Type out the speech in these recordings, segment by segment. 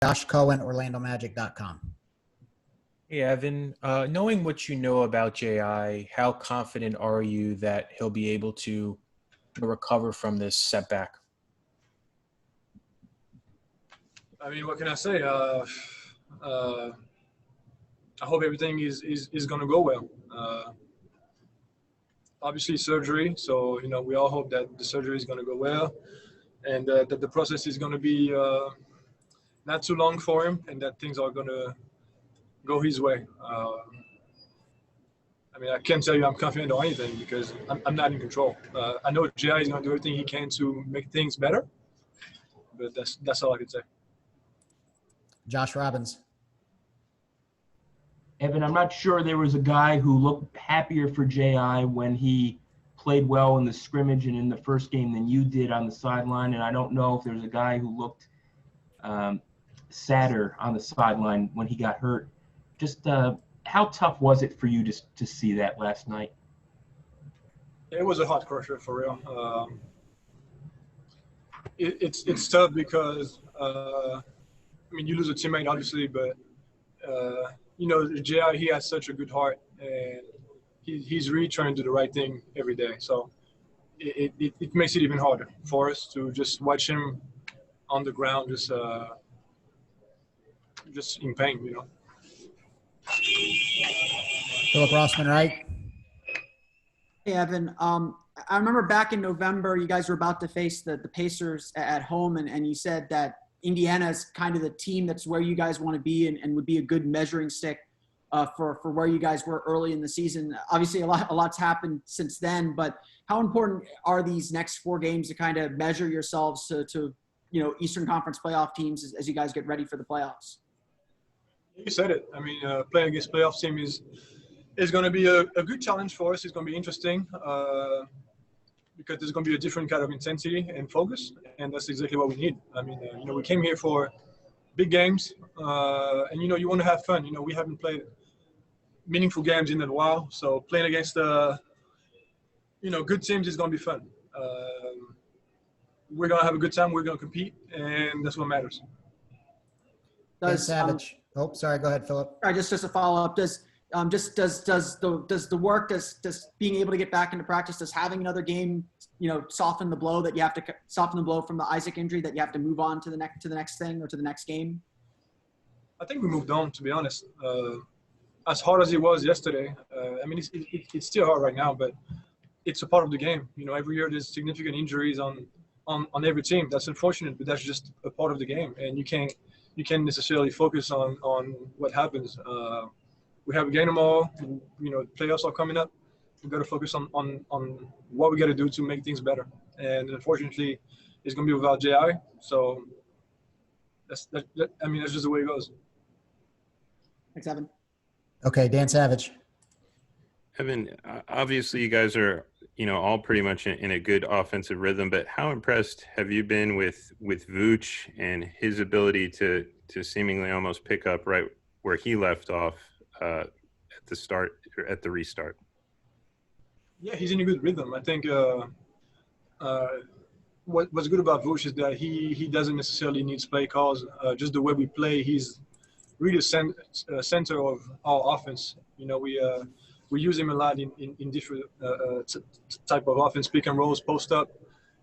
Josh Cohen, OrlandoMagic.com. Hey, Evan, knowing what you know about JI, how confident are you that he'll be able to recover from this setback? I mean, what can I say? I hope everything is going to go well. Obviously, surgery. So, we all hope that the surgery is going to go well and that the process is going to be not too long for him and that things are going to go his way. I mean, I can't tell you I'm confident or anything because I'm not in control. I know Jai is going to do everything he can to make things better, but that's all I can say. Josh Robbins. Evan, I'm not sure there was a guy who looked happier for JI when he played well in the scrimmage and in the first game than you did on the sideline, and I don't know if there was a guy who looked sadder on the sideline when he got hurt. Just how tough was it for you to see that last night? It was a heart crusher for real. It's tough because I mean you lose a teammate obviously, but Jai, he has such a good heart and he's really trying to do the right thing every day. So it makes it even harder for us to just watch him on the ground, just in pain, Philip Rossman, right? Hey, Evan. I remember back in November, you guys were about to face the Pacers at home, and you said that Indiana is kind of the team that's where you guys want to be and would be a good measuring stick for where you guys were early in the season. Obviously, a lot's happened since then, but how important are these next 4 games to kind of measure yourselves to Eastern Conference playoff teams as you guys get ready for the playoffs? You said it. I mean, playing against playoff team is going to be a good challenge for us. It's going to be interesting because there's going to be a different kind of intensity and focus, and that's exactly what we need. I mean, we came here for big games, and you want to have fun. We haven't played meaningful games in a while, so playing against good teams is going to be fun. We're going to have a good time. We're going to compete, and that's what matters. Savage. Oh, sorry. Go ahead, Philip. Just a follow up. Does the work, does being able to get back into practice, does having another game, soften the blow that you have to soften the blow from the Isaac injury that you have to move on to the next thing or to the next game? I think we moved on, to be honest. As hard as it was yesterday, I mean, it's still hard right now, but it's a part of the game. Every year there's significant injuries on every team. That's unfortunate, but that's just a part of the game, and you can't necessarily focus on what happens. We have a game tomorrow. Playoffs are coming up. We've got to focus on what we got to do to make things better. And unfortunately, it's going to be without JI. So that's just the way it goes. Thanks, Evan. Okay, Dan Savage. Evan, obviously you guys are, all pretty much in a good offensive rhythm, but how impressed have you been with Vooch and his ability to seemingly almost pick up right where he left off at the restart? Yeah, he's in a good rhythm. I think what's good about Vooch is that he doesn't necessarily need play calls. Just the way we play, he's really a center of our offense. We use him a lot in different type of offense, pick and rolls, post up,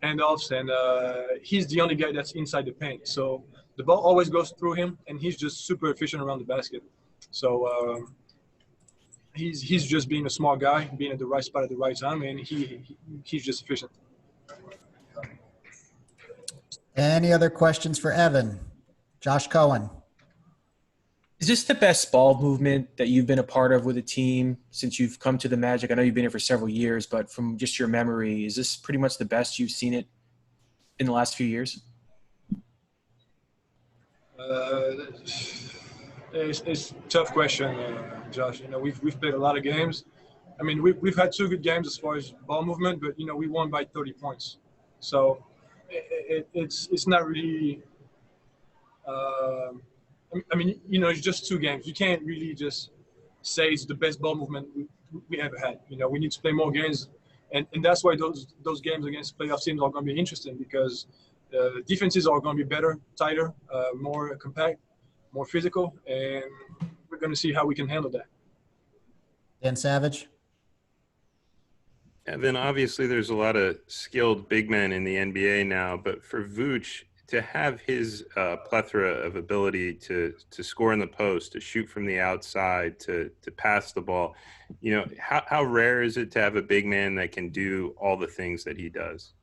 handoffs, and he's the only guy that's inside the paint. So the ball always goes through him, and he's just super efficient around the basket. So he's just being a smart guy, being at the right spot at the right time, and he's just efficient. Any other questions for Evan? Josh Cohen. Is this the best ball movement that you've been a part of with a team since you've come to the Magic? I know you've been here for several years, but from just your memory, is this pretty much the best you've seen it in the last few years? It's a tough question, Josh. We've played a lot of games. I mean, we've had 2 good games as far as ball movement, but we won by 30 points. So it's not really. I mean, it's just 2 games. You can't really just say it's the best ball movement we ever had. We need to play more games, and that's why those games against playoff teams are going to be interesting because defenses are going to be better, tighter, more compact, more physical, and we're going to see how we can handle that. Dan Savage. And then obviously there's a lot of skilled big men in the NBA now, but for Vooch to have his plethora of ability to score in the post, to shoot from the outside, to pass the ball, you know, how rare is it to have a big man that can do all the things that he does?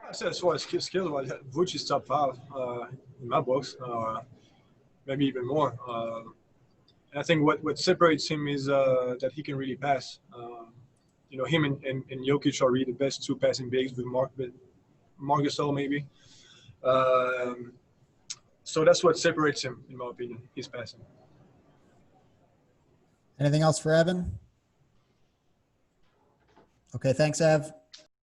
I said as far as skill-wise, Vooch is top 5 in my books, maybe even more. And I think what separates him is that he can really pass. You know, him and Jokic are really the best 2 passing bigs with Marc Gasol maybe. So that's what separates him, in my opinion, his passing. Anything else for Evan? Okay, thanks, Ev.